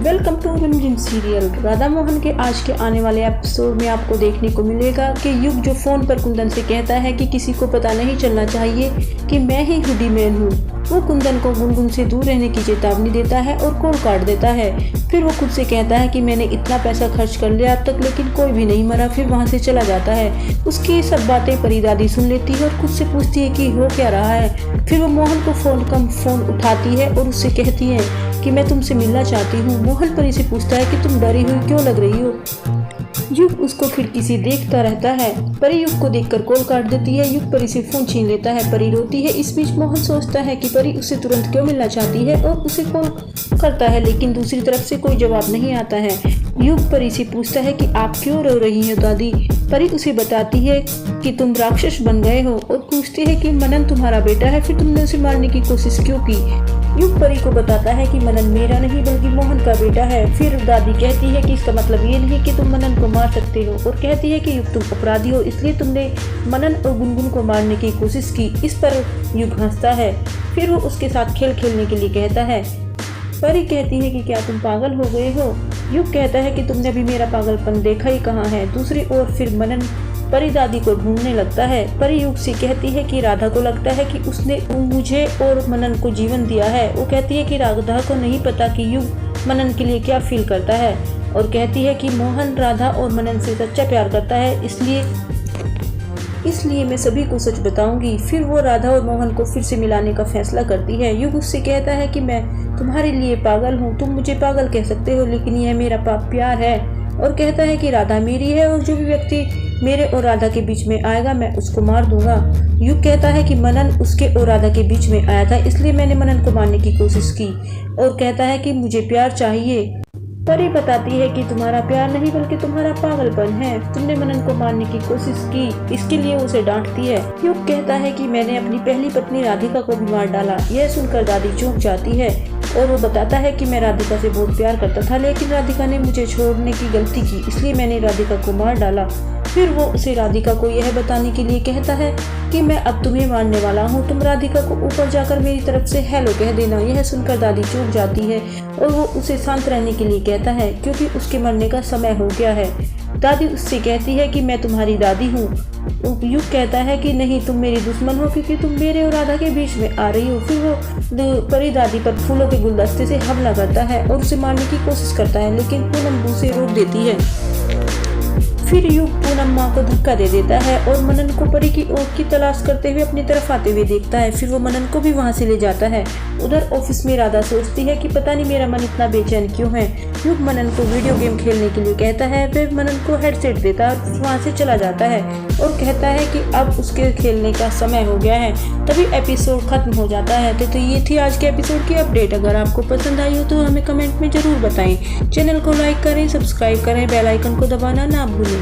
Welcome to रिमझिम serial. Radha Mohan के आज के आने वाले एपिसोड में आपको देखने को मिलेगा कि युग जो फोन पर कुंदन से कहता है कि किसी को पता नहीं चलना चाहिए कि मैं ही हुडी मैन हूँ, वो कुंदन को गुनगुन से दूर रहने की चेतावनी देता है और कॉल काट देता है। फिर वो खुद से कहता है कि मैंने इतना पैसा खर्च कर लिया अब तक लेकिन कोई भी नहीं मरा। फिर वहाँ से चला जाता है। उसकी सब बातें परी दादी सुन लेती है और खुद से पूछती है कि हो क्या रहा है। फिर वो मोहन को फोन उठाती है और उससे कहती है कि मैं तुमसे मिलना चाहती हूँ। मोहन परी से पूछता है कि तुम डरी हुई क्यों लग रही हो। युग उसको खिड़की से देखता रहता है। परी युग को देखकर कॉल काट देती है। युग परी से फोन छीन लेता है। परी रोती है। इस बीच मोहन सोचता है कि परी उससे तुरंत क्यों मिलना चाहती है और उसे कॉल करता है, लेकिन दूसरी तरफ से कोई जवाब नहीं आता है। युग परी से पूछता है कि आप क्यों रो रही हैं दादी। परी उसे बताती है कि तुम राक्षस बन गए हो और पूछती है कि मनन तुम्हारा बेटा है, फिर तुमने उसे मारने की कोशिश क्यों की। युग परी को बताता है कि मनन मेरा नहीं बल्कि मोहन का बेटा है। फिर दादी कहती है कि इसका मतलब ये नहीं कि तुम मनन को मार सकते हो और कहती है कि युग तुम अपराधी हो, इसलिए तुमने मनन और गुनगुन को मारने की कोशिश की। इस पर युग हंसता है। फिर वो उसके साथ खेल खेलने के लिए कहता है। परी कहती है कि क्या तुम पागल हो गए हो। युग कहता है कि तुमने अभी मेरा पागलपन देखा ही कहाँ है। दूसरी ओर फिर मनन परी दादी को ढूंढने लगता है। परी युग से कहती है कि राधा को लगता है कि उसने मुझे और मनन को जीवन दिया है। वो कहती है कि राधा को नहीं पता कि युग मनन के लिए क्या फील करता है और कहती है कि मोहन राधा और मनन से सच्चा प्यार करता है, इसलिए मैं सभी को सच बताऊंगी। फिर वो राधा और मोहन को फिर से मिलाने का फैसला करती है। युग उससे कहता है कि मैं तुम्हारे लिए पागल हूँ, तुम मुझे पागल कह सकते हो लेकिन यह मेरा प्यार है, और कहता है कि राधा मेरी है और जो भी व्यक्ति मेरे और राधा के बीच में आएगा मैं उसको मार दूंगा। युग कहता है कि मनन उसके और राधा के बीच में आया था, इसलिए मैंने मनन को मारने की कोशिश की, और कहता है कि मुझे प्यार चाहिए। परी बताती है कि तुम्हारा प्यार नहीं बल्कि तुम्हारा पागलपन है, तुमने मनन को मारने की कोशिश की, इसके लिए उसे डांटती है। युग कहता है कि मैंने अपनी पहली पत्नी राधिका को भी मार डाला। यह सुनकर दादी चौंक जाती है और वो बताता है कि मैं राधिका से बहुत प्यार करता था लेकिन राधिका ने मुझे छोड़ने की गलती की, इसलिए मैंने राधिका को मार डाला। फिर वो उसे राधिका को यह बताने के लिए कहता है कि मैं अब तुम्हें मारने वाला हूँ, तुम राधिका को ऊपर जाकर मेरी तरफ से हेलो कह देना। यह सुनकर दादी चौंक जाती है और वो उसे शांत रहने के लिए कहता है क्योंकि उसके मरने का समय हो गया है। दादी उससे कहती है कि मैं तुम्हारी दादी हूँ। युग कहता है कि नहीं, तुम मेरी दुश्मन हो क्योंकि तुम मेरे और राधा के बीच में आ रही हो। फिर वो परी दादी पर फूलों के गुलदस्ते से हमला करता है और उसे मारने की कोशिश करता है, लेकिन पूनम उसे रोक देती है। फिर युग पूनम माँ को धक्का दे देता है और मनन को परी की ओर की तलाश करते हुए अपनी तरफ आते हुए देखता है। फिर वो मनन को भी वहाँ से ले जाता है। उधर ऑफिस में राधा सोचती है कि पता नहीं मेरा मन इतना बेचैन क्यों है। युग मनन को वीडियो गेम खेलने के लिए कहता है। फिर मनन को हेडसेट देता है और वहाँ से चला जाता है और कहता है कि अब उसके खेलने का समय हो गया है। तभी एपिसोड खत्म हो जाता है। तो ये थी आज के एपिसोड की अपडेट। अगर आपको पसंद आई हो तो हमें कमेंट में जरूर बताएं। चैनल को लाइक करें, सब्सक्राइब करें, बेल आइकन को दबाना ना भूलें।